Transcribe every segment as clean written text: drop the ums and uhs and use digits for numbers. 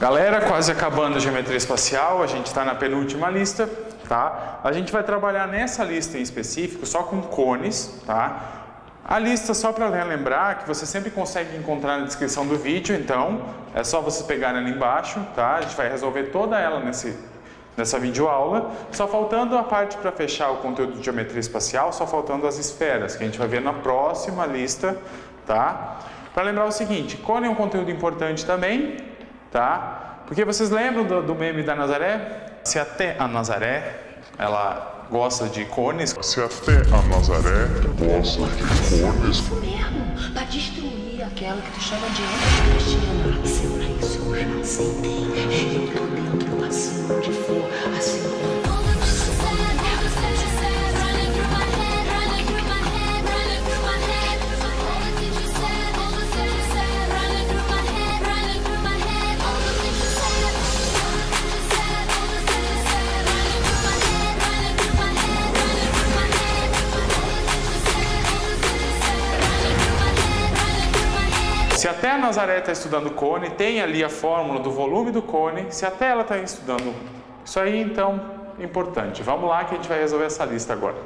Galera, quase acabando a geometria espacial, a gente está na penúltima lista, tá? A gente vai trabalhar nessa lista em específico só com cones, tá? A lista, só para lembrar, que você sempre consegue encontrar na descrição do vídeo, então é só você pegar ali embaixo, tá? A gente vai resolver toda ela nessa videoaula, só faltando a parte para fechar o conteúdo de geometria espacial, só faltando as esferas, que a gente vai ver na próxima lista, tá? Para lembrar o seguinte, cone é um conteúdo importante também, tá? Porque vocês lembram do meme da Nazaré? Se até a Nazaré, ela gosta de cones. Se até a Nazaré gosta de cones. Isso mesmo, pra destruir aquela que tu chama de época Cristina. Seu pra isso eu já aceitei. Eu tô dentro, assim, onde for, assim. Se até a Nazaré está estudando cone, tem ali a fórmula do volume do cone. Se até ela está estudando isso aí, então é importante. Vamos lá que a gente vai resolver essa lista agora.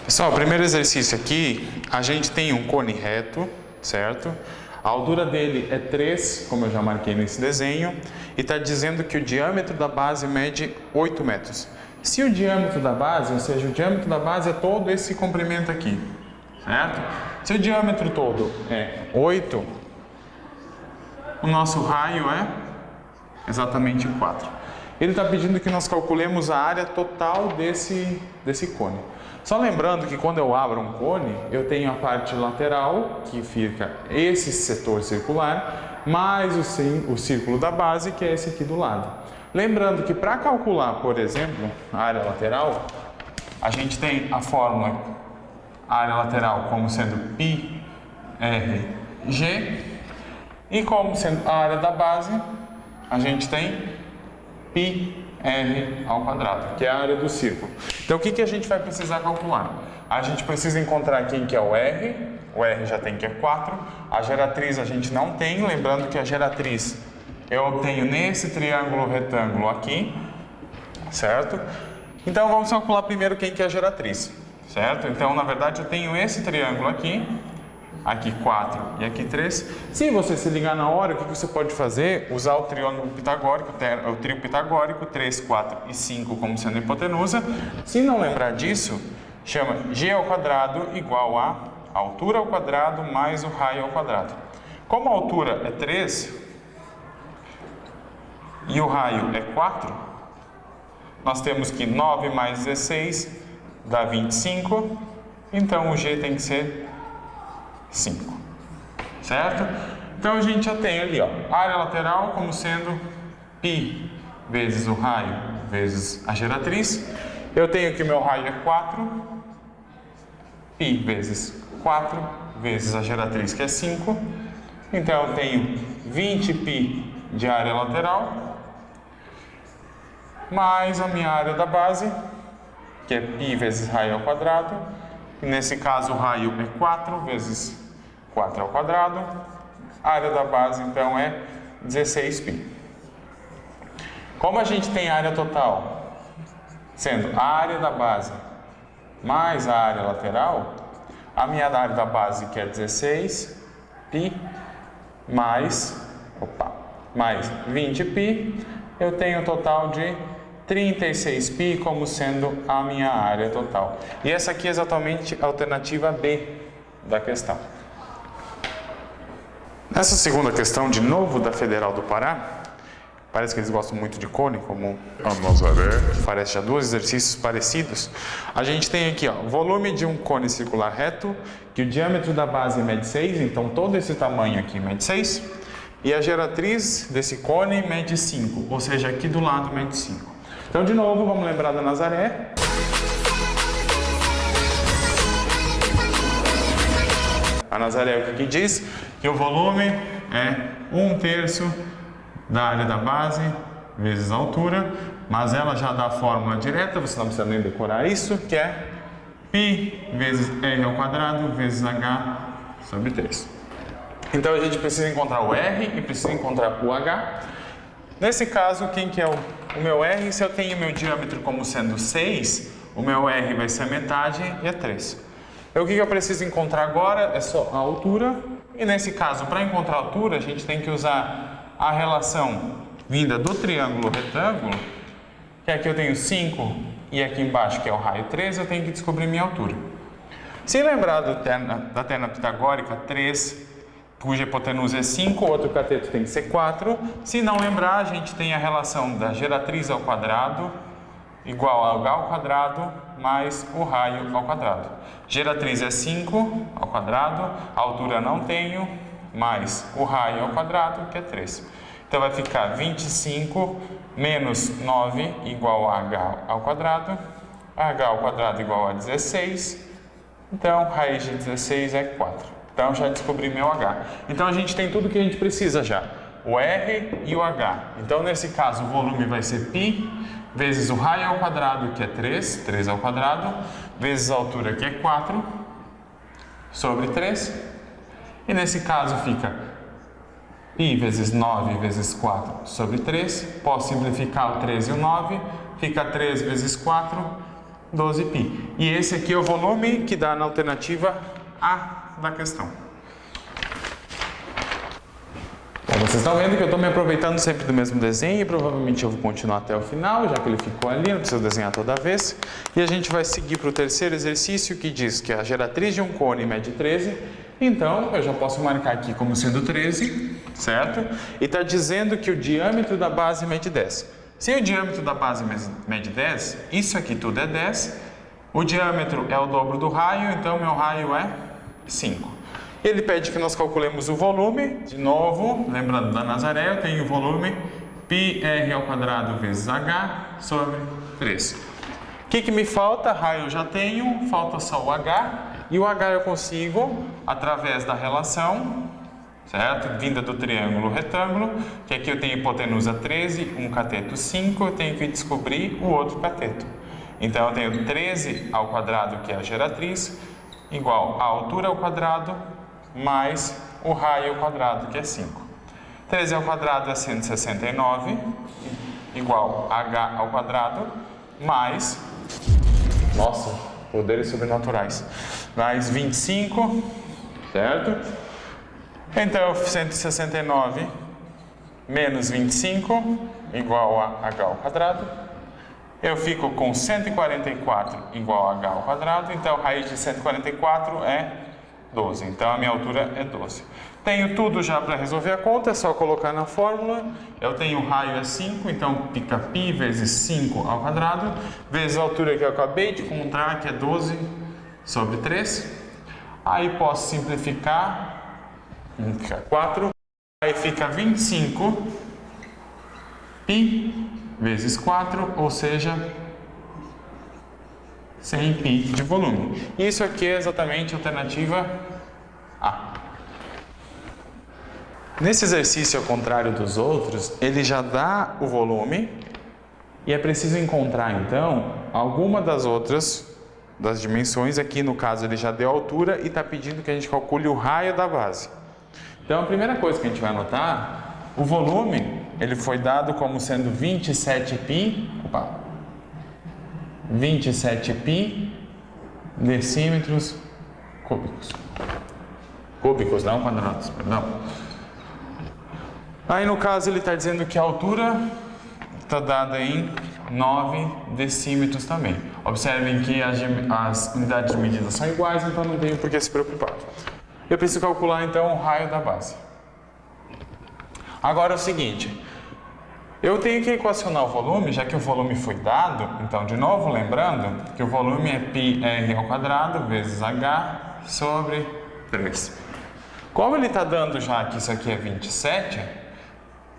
Pessoal, o primeiro exercício aqui, a gente tem um cone reto, certo? A altura dele é 3, como eu já marquei nesse desenho, e está dizendo que o diâmetro da base mede 8 metros. Se o diâmetro da base, ou seja, o diâmetro da base é todo esse comprimento aqui, certo? Se o diâmetro todo é 8, o nosso raio é exatamente 4. Ele está pedindo que nós calculemos a área total desse cone. Só lembrando que quando eu abro um cone, eu tenho a parte lateral, que fica esse setor circular, mais o círculo da base, que é esse aqui do lado. Lembrando que para calcular, por exemplo, a área lateral, a gente tem a fórmula área lateral como sendo πr g, e como sendo a área da base, a gente tem πr ao quadrado, que é a área do círculo. Então o que a gente vai precisar calcular? A gente precisa encontrar quem que é o R já tem que é 4, a geratriz a gente não tem, lembrando que a geratriz eu obtenho nesse triângulo retângulo aqui, certo? Então vamos calcular primeiro quem que é a geratriz, certo? Então na verdade eu tenho esse triângulo aqui 4 e aqui 3. Se você se ligar na hora, o que você pode fazer? Usar o triângulo pitagórico, o trio pitagórico, 3, 4 e 5 como sendo hipotenusa. Se não lembrar disso, chama g ao quadrado igual a altura ao quadrado mais o raio ao quadrado. Como a altura é 3, e o raio é 4, nós temos que 9 mais 16 dá 25, então o G tem que ser 5, certo? Então a gente já tem ali, ó, área lateral como sendo π vezes o raio vezes a geratriz. Eu tenho que meu raio é 4, π vezes 4 vezes a geratriz que é 5, então eu tenho 20π de área lateral, mais a minha área da base, que é π vezes raio ao quadrado, e nesse caso o raio é 4 vezes 4 ao quadrado, a área da base então é 16π. Como a gente tem área total, sendo a área da base mais a área lateral, a minha área da base que é 16π mais 20π, eu tenho um total de 36π como sendo a minha área total. E essa aqui é exatamente a alternativa B da questão. Nessa segunda questão, de novo da Federal do Pará, parece que eles gostam muito de cone, como A Nazaré. parece já dois exercícios parecidos. A gente tem aqui, ó, volume de um cone circular reto, que o diâmetro da base mede 6, então todo esse tamanho aqui mede 6, e a geratriz desse cone mede 5, ou seja, aqui do lado mede 5. Então, de novo, vamos lembrar da Nazaré. A Nazaré o que diz? Que o volume é 1/3 da área da base vezes a altura, mas ela já dá a fórmula direta, você não precisa nem decorar isso, que é π vezes r ao quadrado vezes h sobre 3. Então a gente precisa encontrar o r e precisa encontrar o h. Nesse caso, quem que é o meu r? Se eu tenho meu diâmetro como sendo 6, o meu r vai ser a metade e é 3. O que eu preciso encontrar agora é só a altura. E nesse caso, para encontrar a altura, a gente tem que usar a relação vinda do triângulo retângulo, que aqui eu tenho 5 e aqui embaixo, que é o raio 3, eu tenho que descobrir minha altura. Se lembrar da terna pitagórica 3, cuja hipotenusa é 5, o outro cateto tem que ser 4. Se não lembrar, a gente tem a relação da geratriz ao quadrado igual a h ao quadrado mais o raio ao quadrado. Geratriz é 5 ao quadrado, a altura não tenho, mais o raio ao quadrado, que é 3. Então vai ficar 25 menos 9 igual a h ao quadrado igual a 16. Então, raiz de 16 é 4. Então, já descobri meu h. Então, a gente tem tudo que a gente precisa já. O r e o h. Então, nesse caso, o volume vai ser π vezes o raio ao quadrado, que é 3 ao quadrado, vezes a altura, que é 4, sobre 3. E nesse caso fica π vezes 9 vezes 4 sobre 3. Posso simplificar o 3 e o 9. Fica 3 vezes 4, 12π. E esse aqui é o volume que dá na alternativa A da questão. Bom, vocês estão vendo que eu estou me aproveitando sempre do mesmo desenho e provavelmente eu vou continuar até o final, já que ele ficou ali, não preciso desenhar toda vez. E a gente vai seguir para o terceiro exercício, que diz que a geratriz de um cone mede 13. Então, eu já posso marcar aqui como sendo 13, certo? E está dizendo que o diâmetro da base mede 10. Se o diâmetro da base mede 10, isso aqui tudo é 10. O diâmetro é o dobro do raio, então meu raio é 5. Ele pede que nós calculemos o volume. De novo, lembrando da Nazaré, eu tenho o volume πr ao quadrado vezes h sobre 3. O que me falta? Raio eu já tenho, falta só o h. E o h eu consigo através da relação, certo? Vinda do triângulo retângulo, que aqui eu tenho hipotenusa 13, um cateto 5, eu tenho que descobrir o outro cateto. Então eu tenho 13 ao quadrado, que é a geratriz, igual a altura ao quadrado, mais o raio ao quadrado, que é 5. 13 ao quadrado é 169, igual a h ao quadrado, mais, nossa, poderes sobrenaturais, mais 25, certo? Então, 169 menos 25, igual a h ao quadrado. Eu fico com 144 igual a h ao quadrado, então raiz de 144 é 12, então a minha altura é 12. Tenho tudo já para resolver a conta, é só colocar na fórmula. Eu tenho o raio é 5, então fica π vezes 5 ao quadrado, vezes a altura que eu acabei de encontrar, que é 12 sobre 3. Aí posso simplificar, fica 4, aí fica 25 π vezes 4, ou seja, 100 π de volume. Isso aqui é exatamente a alternativa A. Nesse exercício, ao contrário dos outros, ele já dá o volume e é preciso encontrar, então, alguma das outras das dimensões. Aqui, no caso, ele já deu a altura e está pedindo que a gente calcule o raio da base. Então, a primeira coisa que a gente vai anotar, o volume, ele foi dado como sendo 27π, 27π decímetros cúbicos. Cúbicos, não quadrados, perdão. Aí, no caso, ele está dizendo que a altura está dada em 9 decímetros também. Observem que as unidades de medida são iguais, então não tenho por que se preocupar. Eu preciso calcular, então, o raio da base. Agora é o seguinte, eu tenho que equacionar o volume, já que o volume foi dado. Então, de novo, lembrando que o volume é πr ao quadrado vezes h sobre 3. Como ele está dando já que isso aqui é 27,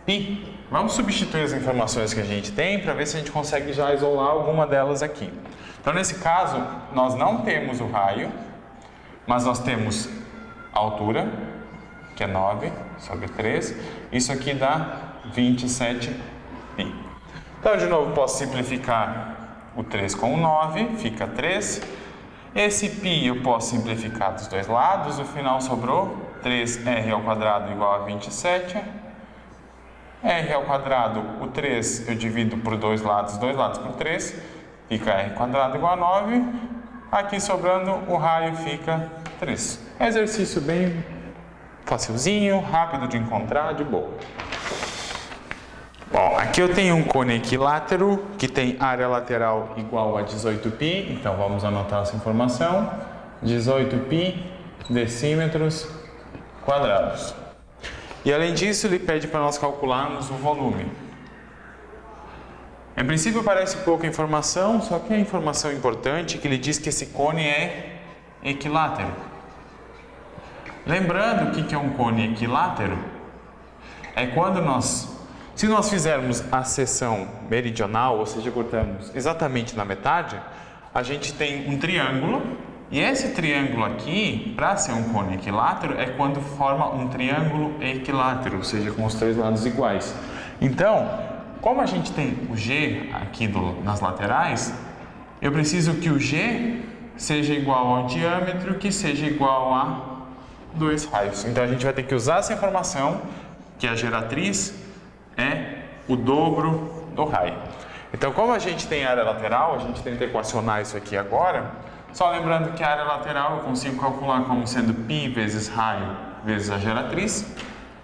π, vamos substituir as informações que a gente tem para ver se a gente consegue já isolar alguma delas aqui. Então, nesse caso, nós não temos o raio, mas nós temos a altura, que é 9 sobre 3. Isso aqui dá 27π. Então, de novo, posso simplificar o 3 com o 9, fica 3. Esse π eu posso simplificar dos dois lados, no final sobrou 3r² igual a 27. r², o 3 eu divido por dois lados por 3, fica r² igual a 9. Aqui sobrando, o raio fica 3. Exercício bem facilzinho, rápido de encontrar, de boa. Bom, aqui eu tenho um cone equilátero que tem área lateral igual a 18π, então vamos anotar essa informação, 18π decímetros quadrados. E além disso, ele pede para nós calcularmos o volume. Em princípio parece pouca informação, só que é informação importante que ele diz que esse cone é equilátero. Lembrando o que é um cone equilátero? É quando se nós fizermos a seção meridional, ou seja, cortamos exatamente na metade, a gente tem um triângulo, e esse triângulo aqui, para ser um cone equilátero, é quando forma um triângulo equilátero, ou seja, com os três lados iguais. Então, como a gente tem o G aqui nas laterais, eu preciso que o G seja igual ao diâmetro, que seja igual a 2 raios. Então a gente vai ter que usar essa informação, que a geratriz é o dobro do raio. Então, como a gente tem área lateral, a gente tenta equacionar isso aqui agora. Só lembrando que a área lateral eu consigo calcular como sendo π vezes raio vezes a geratriz.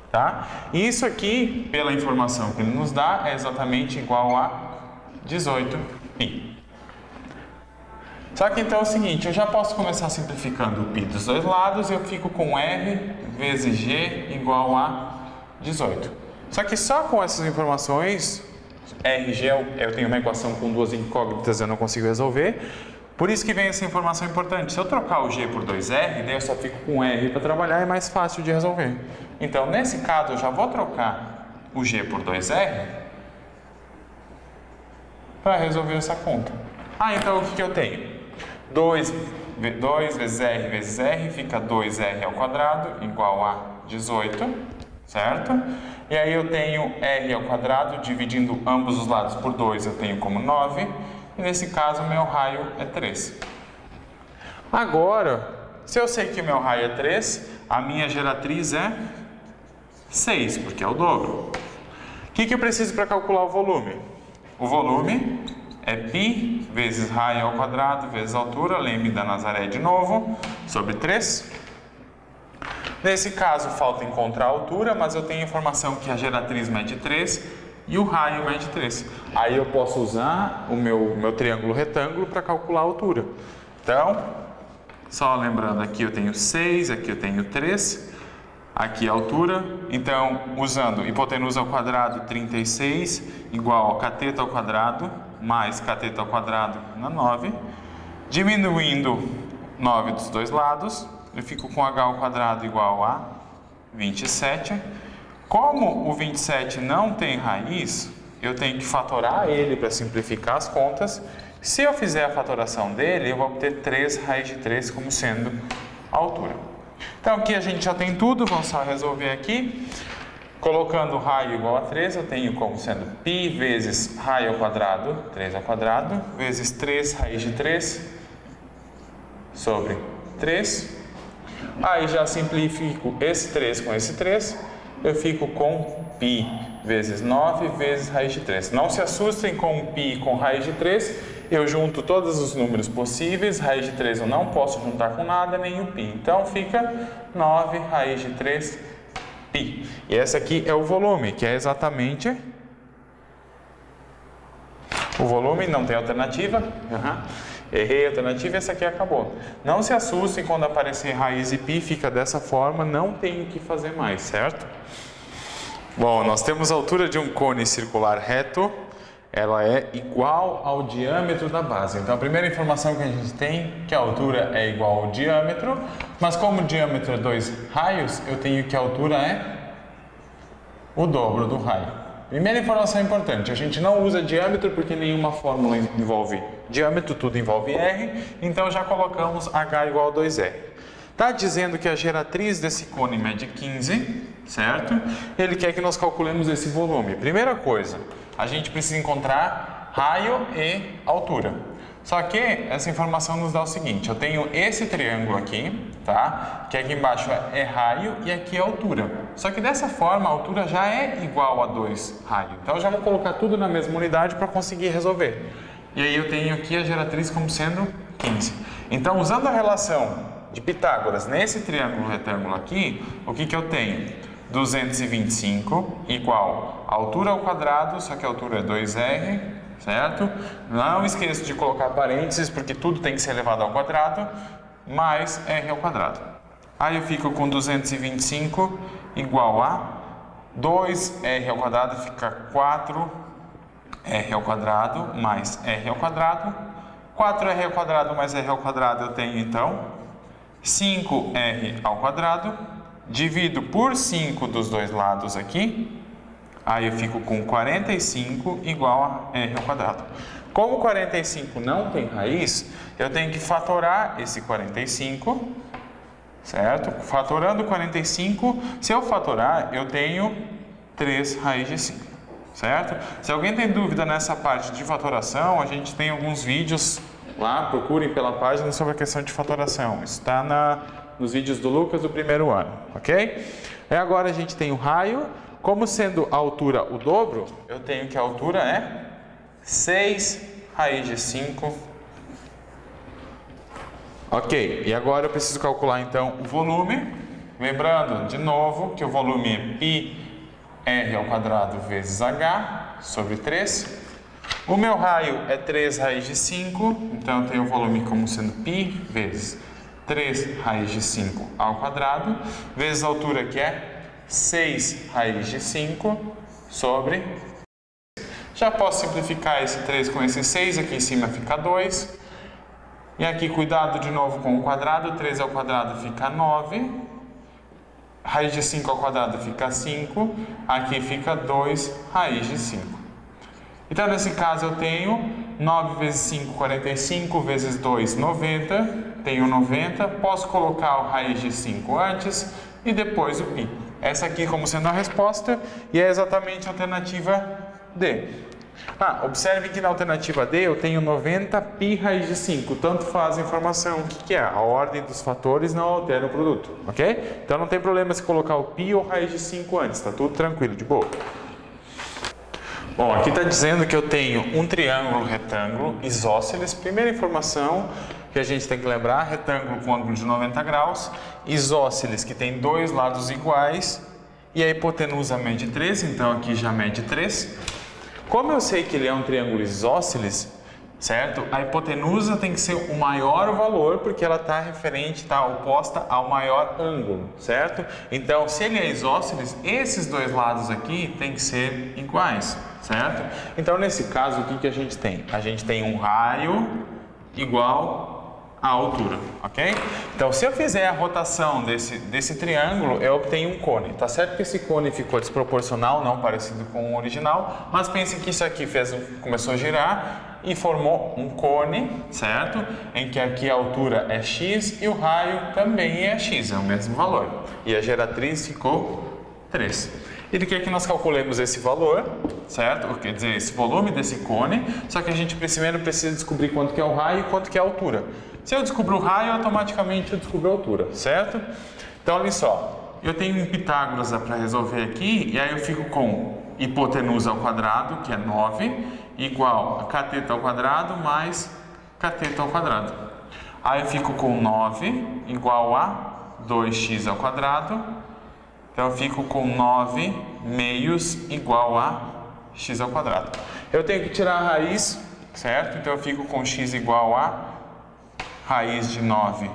Tá? E isso aqui, pela informação que ele nos dá, é exatamente igual a 18π. Só que então é o seguinte, eu já posso começar simplificando o π dos dois lados, e eu fico com R vezes G igual a 18. Só que só com essas informações, RG eu tenho uma equação com duas incógnitas, eu não consigo resolver. Por isso que vem essa informação importante. Se eu trocar o G por 2R, daí eu só fico com R para trabalhar, é mais fácil de resolver. Então, nesse caso, eu já vou trocar o G por 2R para resolver essa conta. Então o que eu tenho? 2 vezes R fica 2R² igual a 18, certo? E aí eu tenho R² dividindo ambos os lados por 2, eu tenho como 9. E nesse caso, meu raio é 3. Agora, se eu sei que o meu raio é 3, a minha geratriz é 6, porque é o dobro. O que eu preciso para calcular o volume? O volume é π vezes raio² vezes altura, lembre da Nazaré de novo, sobre 3. Nesse caso, falta encontrar a altura, mas eu tenho informação que a geratriz mede 3 e o raio mede 3. Aí eu posso usar o meu triângulo retângulo para calcular a altura. Então, só lembrando, aqui eu tenho 6, aqui eu tenho 3, aqui a altura. Então, usando hipotenusa ao quadrado, 36, igual a cateto ao quadrado, mais cateto ao quadrado na 9. Diminuindo 9 dos dois lados, eu fico com h² igual a 27. Como o 27 não tem raiz, eu tenho que fatorar ele para simplificar as contas. Se eu fizer a fatoração dele, eu vou obter 3 raiz de 3 como sendo a altura. Então aqui a gente já tem tudo, vamos só resolver aqui. Colocando raio igual a 3, eu tenho como sendo π vezes raio², 3² vezes 3 raiz de 3 sobre 3. Aí já simplifico esse 3 com esse 3. Eu fico com π vezes 9 vezes raiz de 3. Não se assustem com π com raiz de 3. Eu junto todos os números possíveis. Raiz de 3 eu não posso juntar com nada, nem o π. Então fica 9 raiz de 3 π. E esse aqui é o volume, que é exatamente... O volume não tem alternativa. Errei a alternativa e essa aqui acabou. Não se assustem quando aparecer raiz e π, fica dessa forma, não tem o que fazer mais, certo? Bom, nós temos a altura de um cone circular reto, ela é igual ao diâmetro da base. Então a primeira informação que a gente tem é que a altura é igual ao diâmetro, mas como o diâmetro é 2 raios, eu tenho que a altura é o dobro do raio. Primeira informação importante, a gente não usa diâmetro porque nenhuma fórmula envolve diâmetro, tudo envolve R, então já colocamos H igual a 2R. Está dizendo que a geratriz desse cone mede 15, certo? Ele quer que nós calculemos esse volume. Primeira coisa, a gente precisa encontrar raio e altura. Só que essa informação nos dá o seguinte, eu tenho esse triângulo aqui, tá? Que aqui embaixo é raio e aqui é altura. Só que dessa forma a altura já é igual a 2 raios. Então eu já vou colocar tudo na mesma unidade para conseguir resolver. E aí eu tenho aqui a geratriz como sendo 15. Então usando a relação de Pitágoras nesse triângulo retângulo aqui, o que eu tenho? 225 igual a altura ao quadrado, só que a altura é 2r, certo? Não esqueça de colocar parênteses, porque tudo tem que ser elevado ao quadrado, mais r ao quadrado. Aí eu fico com 225 igual a 2r ao quadrado, fica 4r ao quadrado mais r ao quadrado. 4r ao quadrado mais r ao quadrado eu tenho então 5r ao quadrado. Divido por 5 dos dois lados aqui, aí eu fico com 45 igual a r ao quadrado. Como 45 não tem raiz, eu tenho que fatorar esse 45, certo? Fatorando 45, se eu fatorar, eu tenho 3 raiz de 5, certo? Se alguém tem dúvida nessa parte de fatoração, a gente tem alguns vídeos lá, procurem pela página sobre a questão de fatoração. Isso está nos vídeos do Lucas do primeiro ano, ok? E agora a gente tem o raio. Como sendo a altura o dobro, eu tenho que a altura é 6 raiz de 5. Ok, e agora eu preciso calcular então o volume. Lembrando, de novo, que o volume é π r ao quadrado vezes h sobre 3. O meu raio é 3 raiz de 5, então eu tenho o volume como sendo π vezes 3 raiz de 5 ao quadrado, vezes a altura que é 6 raiz de 5 sobre... Já posso simplificar esse 3 com esse 6, aqui em cima fica 2. E aqui, cuidado de novo com o quadrado, 3 ao quadrado fica 9. Raiz de 5 ao quadrado fica 5, aqui fica 2 raiz de 5. Então, nesse caso, eu tenho 9 vezes 5, 45, vezes 2, 90. Tenho 90, posso colocar o raiz de 5 antes e depois o π. Essa aqui como sendo a resposta e é exatamente a alternativa D. Observe que na alternativa D eu tenho 90 π raiz de 5. Tanto faz a informação. O que é? A ordem dos fatores não altera o produto, ok? Então não tem problema se colocar o π ou raiz de 5 antes, tá tudo tranquilo, de boa. Bom, aqui está dizendo que eu tenho um triângulo retângulo isósceles. Primeira informação que a gente tem que lembrar, retângulo com ângulo de 90 graus, isósceles que tem dois lados iguais e a hipotenusa mede 3, então aqui já mede 3. Como eu sei que ele é um triângulo isósceles, certo? A hipotenusa tem que ser o maior valor porque ela está referente, está oposta ao maior ângulo, certo? Então, se ele é isósceles, esses dois lados aqui tem que ser iguais, certo? Então, nesse caso, o que a gente tem? A gente tem um raio igual a altura, ok? Então, se eu fizer a rotação desse triângulo, eu obtenho um cone. Tá certo que esse cone ficou desproporcional, não parecido com o original, mas pense que isso aqui começou a girar e formou um cone, certo? Em que aqui a altura é x e o raio também é x, é o mesmo valor. E a geratriz ficou 3. Ele quer que nós calculemos esse valor, certo? Quer dizer, esse volume desse cone, só que a gente primeiro precisa descobrir quanto que é o raio e quanto que é a altura. Se eu descobrir o raio, automaticamente eu descubro a altura, certo? Então, olha só, eu tenho um Pitágoras para resolver aqui, e aí eu fico com hipotenusa ao quadrado, que é 9, igual a cateto ao quadrado mais cateto ao quadrado. Aí eu fico com 9 igual a 2x ao quadrado. Então, eu fico com 9 meios igual a x ao quadrado. Eu tenho que tirar a raiz, certo? Então, eu fico com x igual a raiz de 9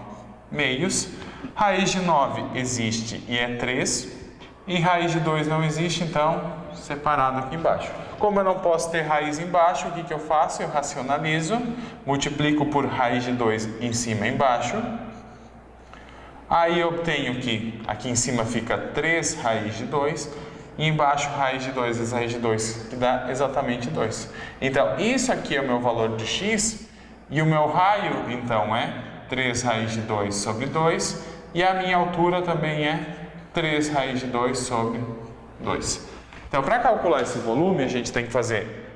meios. Raiz de 9 existe e é 3. E raiz de 2 não existe, então, separado aqui embaixo. Como eu não posso ter raiz embaixo, o que eu faço? Eu racionalizo, multiplico por raiz de 2 em cima e embaixo. Aí eu obtenho que aqui em cima fica 3 raiz de 2 e embaixo raiz de 2 vezes raiz de 2, que dá exatamente 2. Então, isso aqui é o meu valor de x e o meu raio, então, é 3 raiz de 2 sobre 2 e a minha altura também é 3 raiz de 2 sobre 2. Então, para calcular esse volume, a gente tem que fazer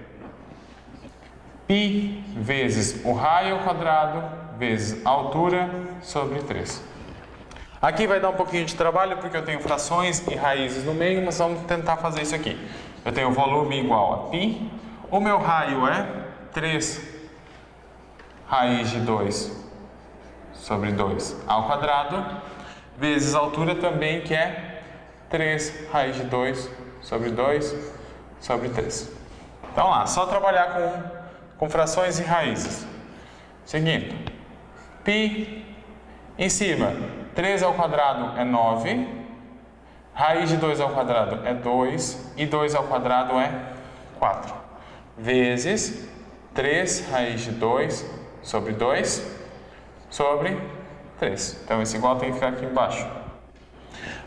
π vezes o raio ao quadrado vezes a altura sobre 3. Aqui vai dar um pouquinho de trabalho porque eu tenho frações e raízes no meio, mas vamos tentar fazer isso aqui. Eu tenho volume igual a π, o meu raio é 3 raiz de 2 sobre 2 ao quadrado, vezes a altura também, que é 3 raiz de 2 sobre 2 sobre 3. Então lá, só trabalhar com frações e raízes. Seguinte, π em cima, 3 ao quadrado é 9, raiz de 2 ao quadrado é 2 e 2 ao quadrado é 4, vezes 3 raiz de 2 sobre 2 sobre 3. Então esse igual tem que ficar aqui embaixo.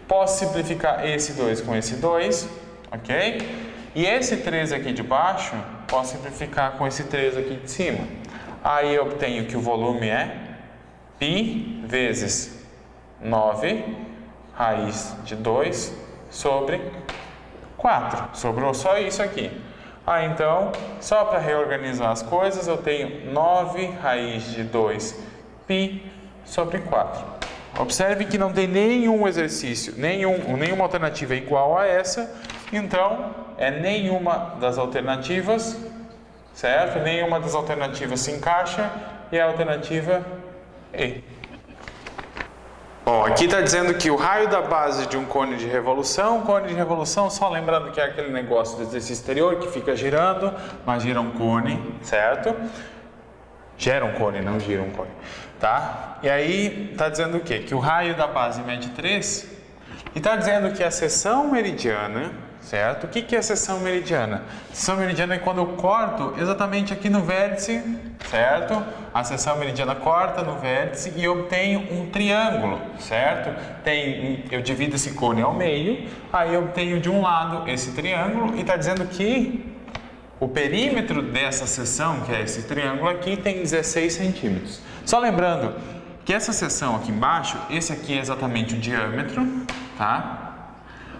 Posso simplificar esse 2 com esse 2, ok? E esse 3 aqui de baixo, posso simplificar com esse 3 aqui de cima. Aí eu obtenho que o volume é π vezes 9 raiz de 2 sobre 4. Sobrou só isso aqui. Então, só para reorganizar as coisas, eu tenho 9 raiz de 2 π sobre 4. Observe que não tem nenhum exercício, nenhuma alternativa igual a essa, então é nenhuma das alternativas, certo? Nenhuma das alternativas se encaixa e a alternativa E. Bom, aqui está dizendo que o raio da base de um cone de revolução, só lembrando que é aquele negócio do exercício exterior que fica girando, mas gira um cone, certo? Gera um cone, não gira um cone, tá? E aí está dizendo o quê? Que o raio da base mede 3 e está dizendo que a seção meridiana, certo? O que é a seção meridiana? A seção meridiana é quando eu corto exatamente aqui no vértice, certo? A seção meridiana corta no vértice e eu obtenho um triângulo, certo? Eu divido esse cone ao meio, aí eu obtenho de um lado esse triângulo e está dizendo que o perímetro dessa seção, que é esse triângulo aqui, tem 16 centímetros. Só lembrando que essa seção aqui embaixo, esse aqui é exatamente o diâmetro, tá?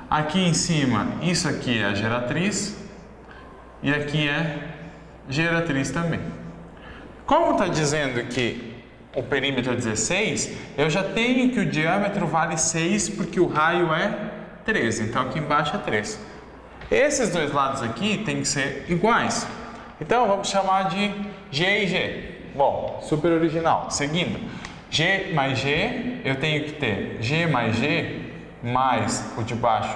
Aqui em cima, isso aqui é a geratriz e aqui é geratriz também. Como está dizendo que o perímetro é 16, eu já tenho que o diâmetro vale 6 porque o raio é 13, então aqui embaixo é 3. Esses dois lados aqui tem que ser iguais, então vamos chamar de G e G. Bom, super original. Seguindo, G mais G, eu tenho que ter G mais G mais o de baixo,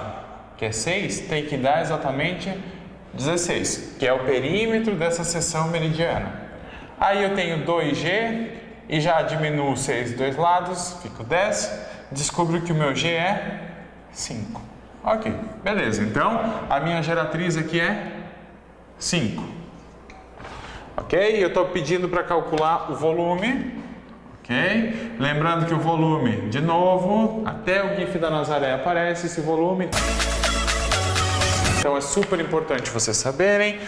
que é 6, tem que dar exatamente 16, que é o perímetro dessa seção meridiana. Aí eu tenho 2G e já diminuo 6 dos dois lados, fico 10, descubro que o meu G é 5. Ok, beleza, então a minha geratriz aqui é 5. Ok, eu estou pedindo para calcular o volume. Ok? Lembrando que o volume, de novo, até o GIF da Nazaré aparece esse volume. Então é super importante vocês saberem.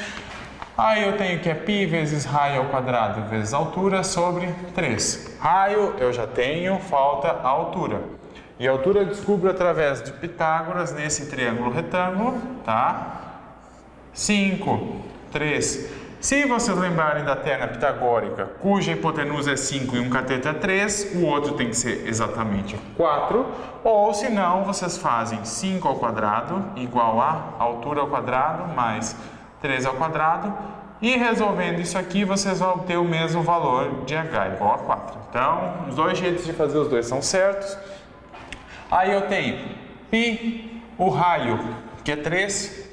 Aí eu tenho que é π vezes raio ao quadrado vezes altura sobre 3. Raio eu já tenho, falta a altura. E a altura eu descubro através de Pitágoras nesse triângulo retângulo, tá? 5, 3. Se vocês lembrarem da terna pitagórica, cuja hipotenusa é 5 e um cateto é 3, o outro tem que ser exatamente 4, ou se não, vocês fazem 5 ao quadrado igual a altura ao quadrado mais 3 ao quadrado, e resolvendo isso aqui, vocês vão obter o mesmo valor de h igual a 4. Então, os dois jeitos de fazer os dois são certos. Aí eu tenho π, o raio, que é 3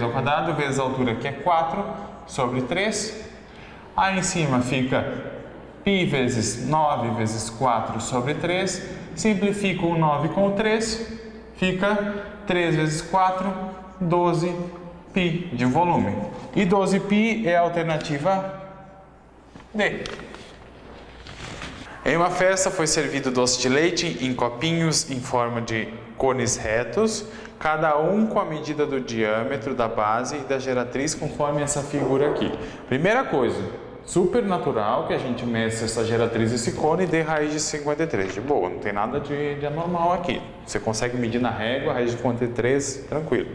ao quadrado, vezes a altura, que é 4, sobre 3. Aí em cima fica π vezes 9 vezes 4 sobre 3. Simplifico o 9 com o 3, fica 3 vezes 4, 12π de volume. E 12π é a alternativa D. Em uma festa foi servido doce de leite em copinhos em forma de cones retos, cada um com a medida do diâmetro da base e da geratriz, conforme essa figura aqui. Primeira coisa, super natural que a gente meça essa geratriz, esse cone, e dê raiz de 53. De boa, não tem nada de anormal aqui. Você consegue medir na régua, raiz de 53, tranquilo.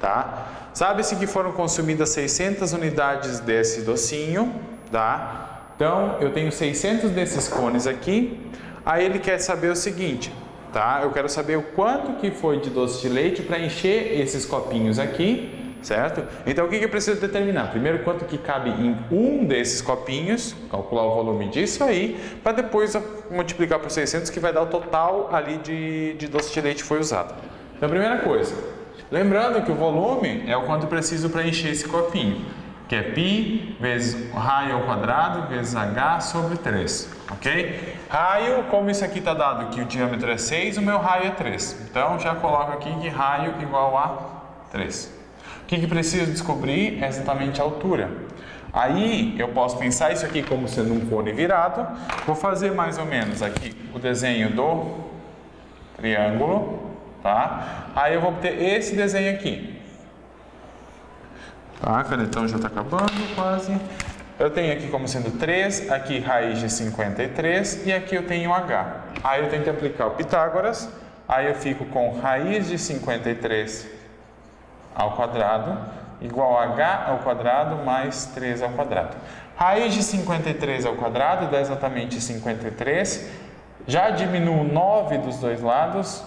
tá? Sabe-se que foram consumidas 600 unidades desse docinho, tá? Então, eu tenho 600 desses cones aqui. Aí ele quer saber o seguinte, tá? Eu quero saber o quanto que foi de doce de leite para encher esses copinhos aqui, certo? Então, o que eu preciso determinar? Primeiro, quanto que cabe em um desses copinhos, calcular o volume disso aí, para depois multiplicar por 600, que vai dar o total ali de doce de leite que foi usado. Então, primeira coisa, lembrando que o volume é o quanto eu preciso para encher esse copinho, que é π vezes raio ao quadrado vezes h sobre 3, ok? Raio, como isso aqui está dado que o diâmetro é 6, o meu raio é 3. Então, já coloco aqui que raio igual a 3. O que preciso descobrir é exatamente a altura. Aí, eu posso pensar isso aqui como sendo um cone virado. Vou fazer mais ou menos aqui o desenho do triângulo, tá? Aí eu vou ter esse desenho aqui. Tá, a canetão já está acabando quase. Eu tenho aqui como sendo 3, aqui raiz de 53 e aqui eu tenho h. Aí eu tenho que aplicar o Pitágoras, aí eu fico com raiz de 53 ao quadrado igual a h ao quadrado mais 3 ao quadrado. Raiz de 53 ao quadrado dá exatamente 53. Já diminuo 9 dos dois lados,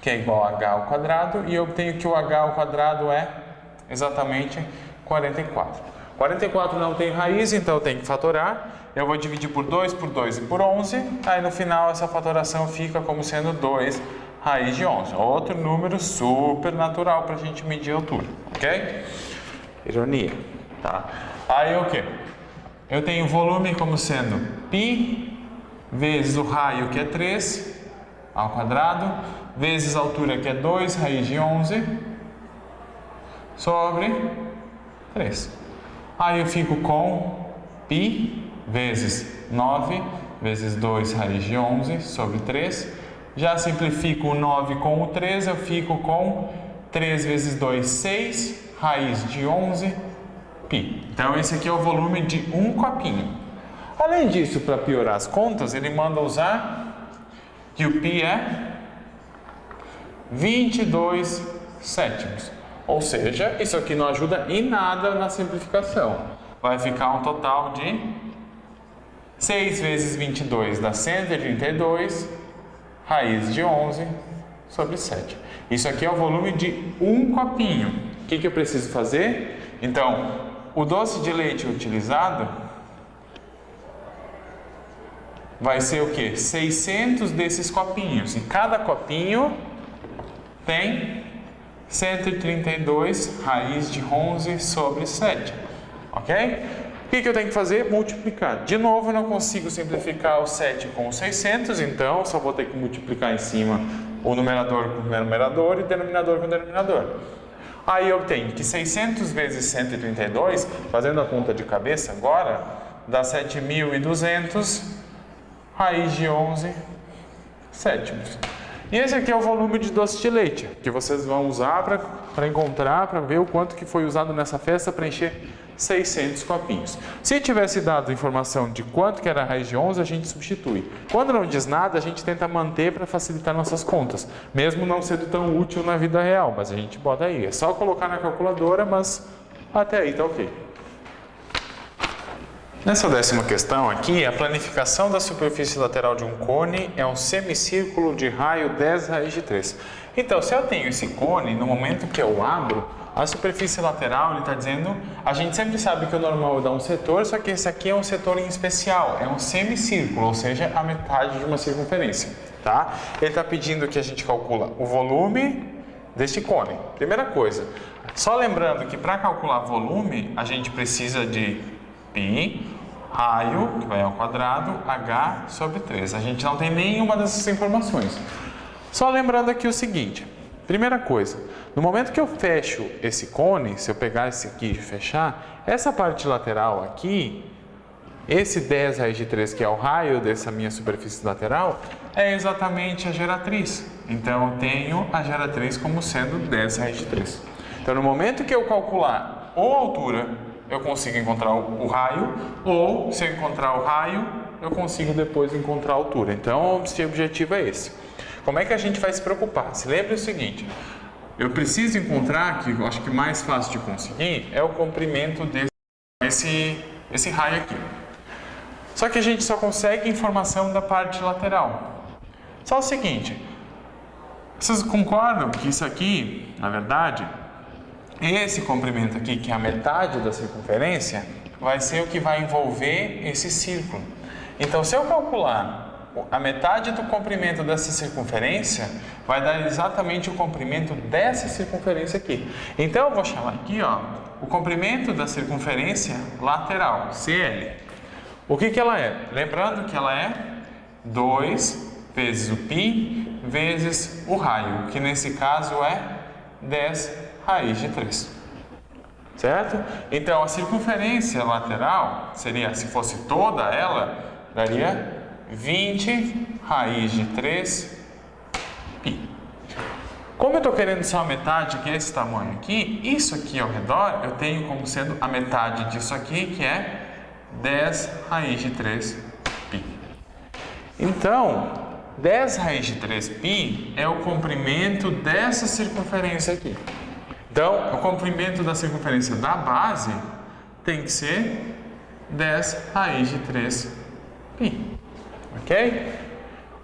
que é igual a h ao quadrado, e eu obtenho que o h ao quadrado é exatamente 44. 44 não tem raiz, então eu tenho que fatorar. Eu vou dividir por 2 e por 11. Aí no final essa fatoração fica como sendo 2 raiz de 11. Outro número super natural para a gente medir a altura, ok? Ironia, tá? Aí o que? Eu tenho volume como sendo π vezes o raio, que é 3 ao quadrado, vezes a altura, que é 2 raiz de 11, sobre 3. Aí eu fico com π vezes 9 vezes 2 raiz de 11 sobre 3. Já simplifico o 9 com o 3, eu fico com 3 vezes 2, 6 raiz de 11 π. Então esse aqui é o volume de um copinho. Além disso, para piorar as contas, ele manda usar que o π é 22 sétimos. Ou seja, isso aqui não ajuda em nada na simplificação. Vai ficar um total de 6 vezes 22 dá 132, raiz de 11 sobre 7. Isso aqui é o volume de um copinho. O que eu preciso fazer? Então, o doce de leite utilizado vai ser o quê? 600 desses copinhos. E cada copinho tem 132 raiz de 11 sobre 7, ok? O que eu tenho que fazer? Multiplicar. De novo, eu não consigo simplificar o 7 com o 600, então só vou ter que multiplicar em cima o numerador com o numerador e o denominador com o denominador. Aí eu tenho que 600 vezes 132, fazendo a conta de cabeça agora, dá 7.200 raiz de 11 sétimos. E esse aqui é o volume de doce de leite, que vocês vão usar para encontrar, para ver o quanto que foi usado nessa festa para encher 600 copinhos. Se tivesse dado informação de quanto que era a raiz de 11, a gente substitui. Quando não diz nada, a gente tenta manter para facilitar nossas contas, mesmo não sendo tão útil na vida real, mas a gente bota aí. É só colocar na calculadora, mas até aí tá ok. Nessa 10ª questão aqui, a planificação da superfície lateral de um cone é um semicírculo de raio 10 raiz de 3. Então, se eu tenho esse cone, no momento que eu abro, a superfície lateral, ele está dizendo, a gente sempre sabe que o normal é dar um setor, só que esse aqui é um setor em especial, é um semicírculo, ou seja, a metade de uma circunferência, tá? Ele está pedindo que a gente calcula o volume deste cone. Primeira coisa, só lembrando que para calcular volume, a gente precisa de π, raio, que vai ao quadrado, h sobre 3. A gente não tem nenhuma dessas informações. Só lembrando aqui o seguinte, primeira coisa, no momento que eu fecho esse cone, se eu pegar esse aqui e fechar, essa parte lateral aqui, esse 10 raiz de 3, que é o raio dessa minha superfície lateral, é exatamente a geratriz. Então, eu tenho a geratriz como sendo 10 raiz de 3. Então, no momento que eu calcular ou a altura, eu consigo encontrar o raio, ou se eu encontrar o raio, eu consigo depois encontrar a altura. Então, o objetivo é esse. Como é que a gente vai se preocupar? Se lembre o seguinte, eu preciso encontrar, que eu acho que mais fácil de conseguir, é o comprimento desse raio aqui. Só que a gente só consegue informação da parte lateral. Só o seguinte, vocês concordam que isso aqui, na verdade, esse comprimento aqui, que é a metade da circunferência, vai ser o que vai envolver esse círculo. Então, se eu calcular a metade do comprimento dessa circunferência, vai dar exatamente o comprimento dessa circunferência aqui. Então, eu vou chamar aqui, ó, o comprimento da circunferência lateral, CL. O que ela é? Lembrando que ela é 2 vezes o π vezes o raio, que nesse caso é 10 raiz de 3. Certo? Então, a circunferência lateral seria, se fosse toda ela, daria 20 raiz de 3 π. Como eu estou querendo só a metade, que é esse tamanho aqui, isso aqui ao redor eu tenho como sendo a metade disso aqui, que é 10 raiz de 3 π. Então, 10 raiz de 3 π é o comprimento dessa circunferência aqui. Então, o comprimento da circunferência da base tem que ser 10 raiz de 3 π. Ok?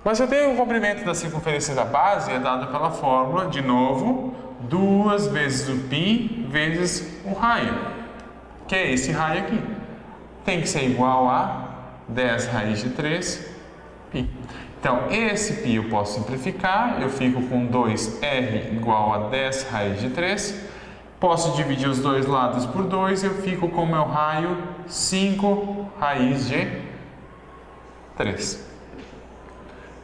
Mas eu tenho o comprimento da circunferência da base, é dado pela fórmula, de novo, 2 vezes o π vezes o raio, que é esse raio aqui. Tem que ser igual a 10 raiz de 3 π. Então, esse π eu posso simplificar, eu fico com 2r igual a 10 raiz de 3. Posso dividir os dois lados por 2, eu fico com o meu raio 5 raiz de 3.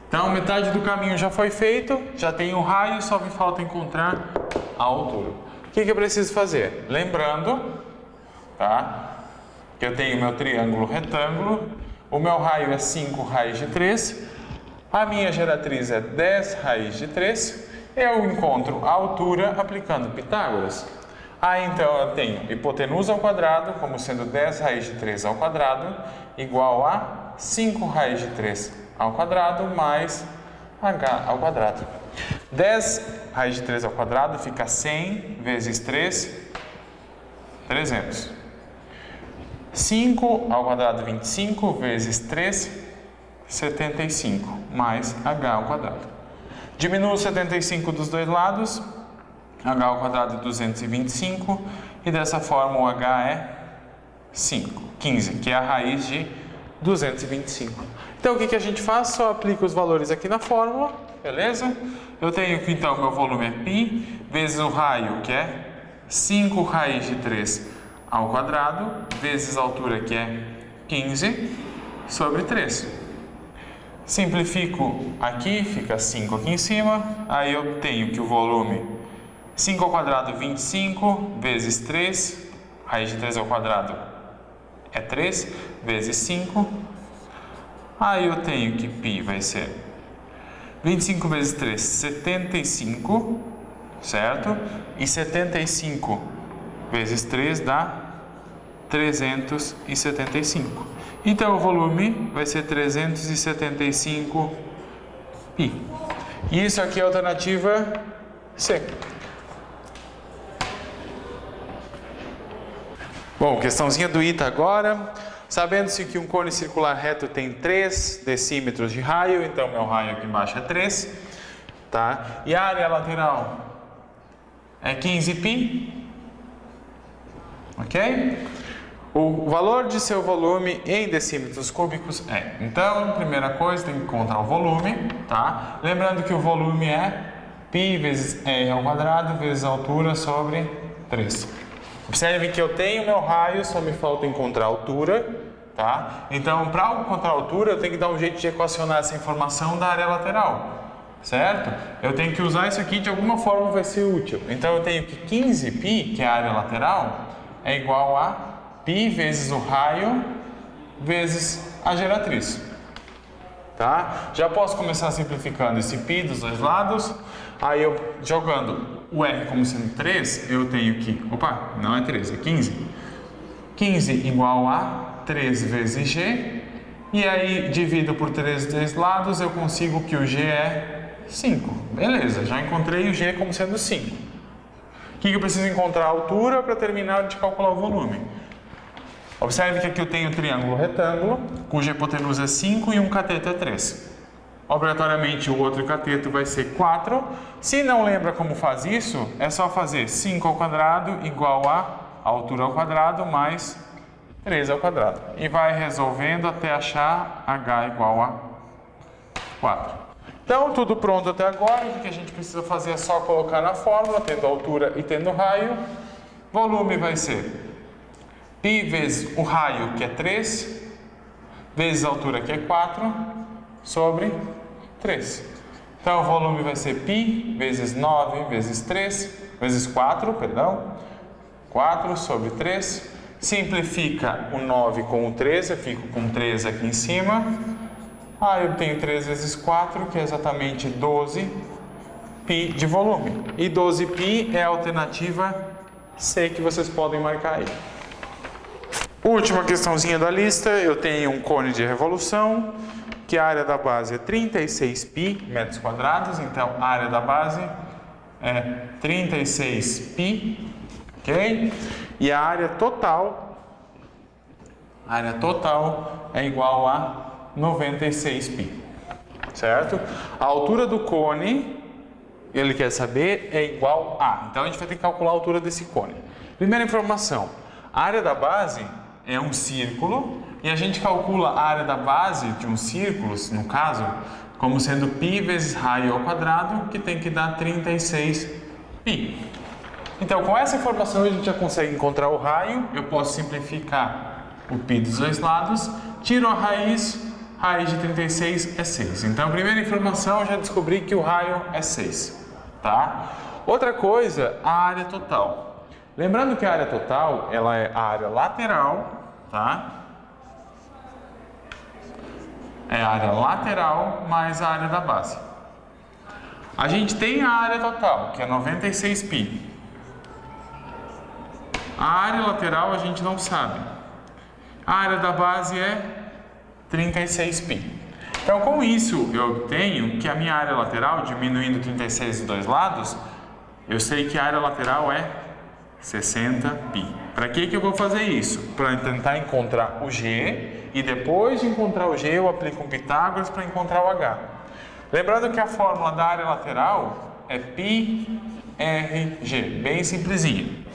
Então, metade do caminho já foi feito, já tenho o raio, só me falta encontrar a altura. O que eu preciso fazer? Lembrando, tá, que eu tenho meu triângulo retângulo, o meu raio é 5 raiz de 3, a minha geratriz é 10 raiz de 3, eu encontro a altura aplicando Pitágoras. Então eu tenho hipotenusa ao quadrado, como sendo 10 raiz de 3 ao quadrado, igual a 5 raiz de 3 ao quadrado mais h ao quadrado. 10 raiz de 3 ao quadrado fica 100 vezes 3, 300. 5 ao quadrado, 25, vezes 3, 75, mais h ao quadrado. Diminuo 75 dos dois lados, h ao quadrado é 225, e dessa forma o h é 15, que é a raiz de 225. Então, o que a gente faz? Só aplica os valores aqui na fórmula, beleza? Eu tenho que, então, meu volume é π, vezes o raio, que é 5 raiz de 3 ao quadrado, vezes a altura, que é 15, sobre 3. Simplifico aqui, fica 5 aqui em cima, aí eu tenho que o volume 5 ao quadrado, 25, vezes 3, raiz de 3 ao quadrado é 3, vezes 5, aí eu tenho que π vai ser 25 vezes 3, 75, certo? E 75 vezes 3 dá 375. Então, o volume vai ser 375 π. Isso aqui é a alternativa C. Bom, questãozinha do ITA agora. Sabendo-se que um cone circular reto tem 3 decímetros de raio, então meu raio aqui embaixo é 3, tá? E a área lateral é 15 π, ok? O valor de seu volume em decímetros cúbicos é... Então, primeira coisa, tem que encontrar o volume, tá? Lembrando que o volume é π vezes r ao quadrado vezes a altura sobre 3. Observe que eu tenho meu raio, só me falta encontrar a altura, tá? Então, para encontrar a altura, eu tenho que dar um jeito de equacionar essa informação da área lateral, certo? Eu tenho que usar isso aqui, de alguma forma vai ser útil. Então, eu tenho que 15 π, que é a área lateral, é igual a π vezes o raio vezes a geratriz, tá? Já posso começar simplificando esse π dos dois lados. Aí eu jogando o R como sendo 3, eu tenho que... Opa, não é 3, é 15. 15 igual a 3 vezes G. E aí divido por 3 dos dois lados, eu consigo que o G é 5. Beleza, já encontrei o G como sendo 5. que eu preciso encontrar? A altura para terminar de calcular o volume. Observe que aqui eu tenho um triângulo retângulo, cuja hipotenusa é 5 e um cateto é 3. Obrigatoriamente o outro cateto vai ser 4. Se não lembra como faz isso, é só fazer 5 ao quadrado igual a altura ao quadrado mais 3 ao quadrado. E vai resolvendo até achar h igual a 4. Então, tudo pronto até agora. O que a gente precisa fazer é só colocar na fórmula, tendo altura e tendo raio. Volume vai ser π vezes o raio, que é 3, vezes a altura, que é 4, sobre 3. Então, o volume vai ser π vezes 9 vezes 3, vezes 4, perdão. 4 sobre 3. Simplifica o 9 com o 3, eu fico com 3 aqui em cima. Eu tenho 3 vezes 4, que é exatamente 12 π de volume. E 12π é a alternativa C que vocês podem marcar aí. Última questãozinha da lista, eu tenho um cone de revolução, que a área da base é 36π metros quadrados, então a área da base é 36π, ok? E a área total é igual a 96π, certo? A altura do cone, ele quer saber, é igual a. Então a gente vai ter que calcular a altura desse cone. Primeira informação, a área da base é um círculo e a gente calcula a área da base de um círculo, no caso, como sendo π vezes raio ao quadrado, que tem que dar 36π. Então, com essa informação a gente já consegue encontrar o raio. Eu posso simplificar o π dos dois lados, tiro a raiz de 36 é 6. Então, a primeira informação eu já descobri que o raio é 6, tá? Outra coisa, a área total. Lembrando que a área total, ela é a área lateral, tá? É a área lateral mais a área da base. A gente tem a área total, que é 96π. A área lateral a gente não sabe. A área da base é 36π. Então, com isso, eu obtenho que a minha área lateral, diminuindo 36 dos dois lados, eu sei que a área lateral é 60π. Para que eu vou fazer isso? Para tentar encontrar o G, e depois de encontrar o G, eu aplico um Pitágoras para encontrar o H. Lembrando que a fórmula da área lateral é πrg, bem simplesinha.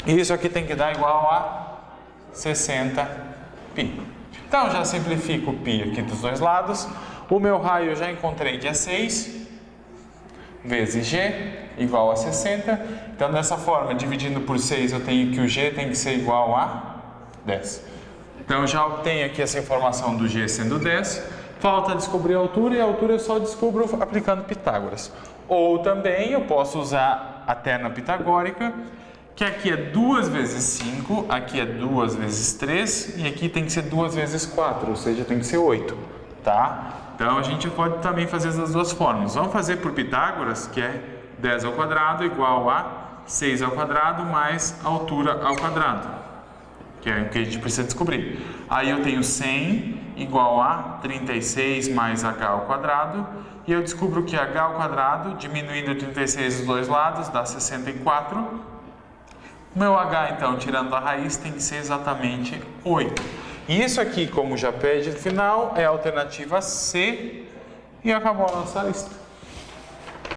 E isso aqui tem que dar igual a 60π. Então, já simplifico o π aqui dos dois lados. O meu raio eu já encontrei que é 6 vezes g igual a 60. Então, dessa forma, dividindo por 6, eu tenho que o g tem que ser igual a 10. Então, eu já obtenho aqui essa informação do g sendo 10. Falta descobrir a altura, e a altura eu só descubro aplicando Pitágoras. Ou também eu posso usar a terna pitagórica, que aqui é 2 vezes 5, aqui é 2 vezes 3, e aqui tem que ser 2 vezes 4, ou seja, tem que ser 8, tá? Então, a gente pode também fazer essas duas formas. Vamos fazer por Pitágoras, que é 10 ao quadrado igual a 6 ao quadrado mais a altura ao quadrado, que é o que a gente precisa descobrir. Aí eu tenho 100 igual a 36 mais h ao quadrado, e eu descubro que h ao quadrado, diminuindo 36 dos dois lados, dá 64. O meu h, então, tirando a raiz, tem que ser exatamente 8. E isso aqui, como já pede no final, é a alternativa C, e acabou a nossa lista.